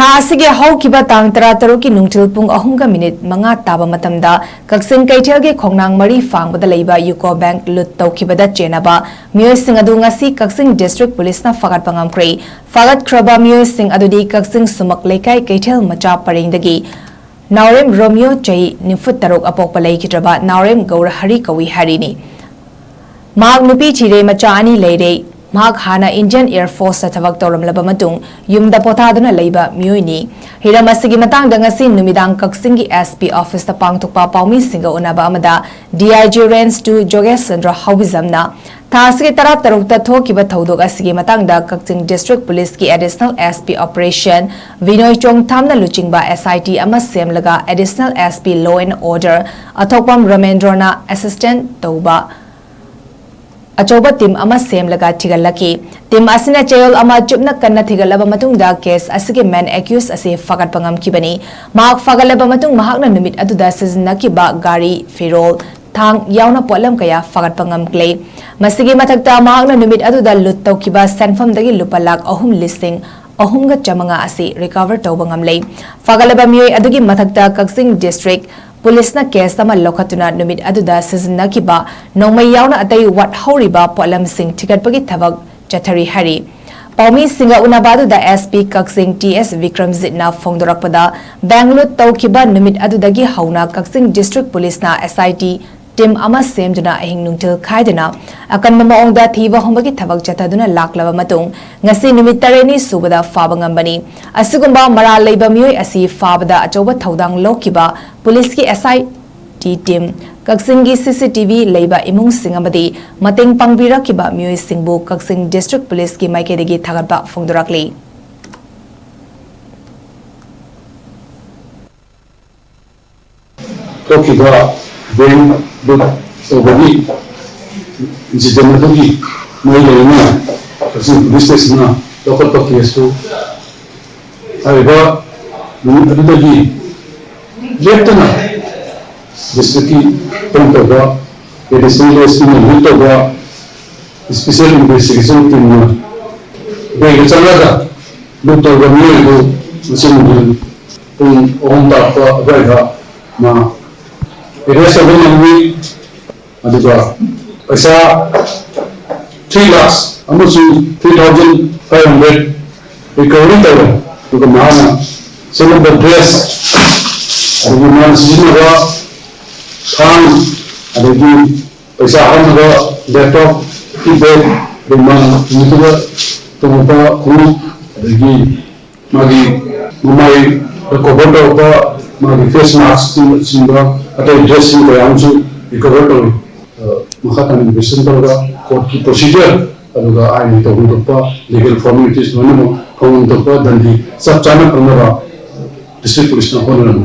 Asige haukiba tang tara ki nungtil pung ahunga minute mga taba matamda kaksing kaithel ge khongnang mari fangbada leiba UCO Bank lut tawkibada chenaba mioy sing adu ngasi kaksing district police na fagat pangamkrei fagat kraba mioy sing adudi kaksing sumak lekai kaithel macha parengdagi Naurem Romeo chai nifut tarok apok palai kitraba Naurem Gaur Hari Kawi Harini Mag nupi chire macha ani leire Mahak hana Indian Air Force sa tawag tawram laba matung yumda potado na leiba miyoy Hiram asigi matang dangasin numidang kaksingi SP office na pangtukpa paumi singa unaba amada DIG Range 2 Jogesh Chandra Hawizam na Tasige tarap tarukta thokiba thaudok asigi matang da kaksing district police ki additional SP operation Vinoy Chong Tham na luchingba SIT ama semlaga additional SP law and order athokpam Ramendra na assistant tawba Achoba team ama same laga thigalaki team asina chayol ama chupna kanna thigalaba matung da case asige man accused ase fagat pangam kibani mak fagalaba matung mahakna numit aduda sizna ki ba gari ferol thang yauna polam kaya fagat pangam klei masige mathakta mahakna numit aduda lut tawkiba sanfam dagi lupalak ahum listing ahumga chamanga ase recover tawbangam lei fagalaba mioi adugi mathakta kaksing district Police na case tama lokhatuna numit aduda sizna kiba nongmai yauna atai wat hauriba polam sing tikat pagi thabak chathari hari Paumi singa unabadu da SP kaksing TS Vikramjit na phongdorakpada Bangalore tawkiba numit adudagi hauna kaksing district police na SIT team ama semduna ahing nungtil khaidana akan mamaongda thiwa hombagi thabak chataduna laklaba matung ngasi numit tareni subada fabangambani asigumba mara leiba mioi asi fabada achoba thodang lokiba police ki SIT team kaksingi CCTV leiba imung singamadi mateng pangbira kiba mioi singbu kaksing district police ki maikedegi thagatba phongdorakli tokiba then so bagi incident lagi mai lena kasi business na local case to aiba adu lagi left na district tongtoga edisales in lutoga special investigation team na dai chalaga lutoga melo musim on ta pa ma Rest of the week, paisa 3 lakhs, almost 3,500 recovery total to the Mahana. Some of the dress, and the man Sinaga, Khan, and the paisa Hanaga, laptop, keyboard, the man Nituga, Tomapa, Kuru, the Magi, Mumai, the Kobota, Magi face mask, Simba. Atau dressing kaya amsu recover to makatan investigation toga court ki procedure aluga ai to pa legal formalities no ko to pa dan di sab chana pranaba district police na hono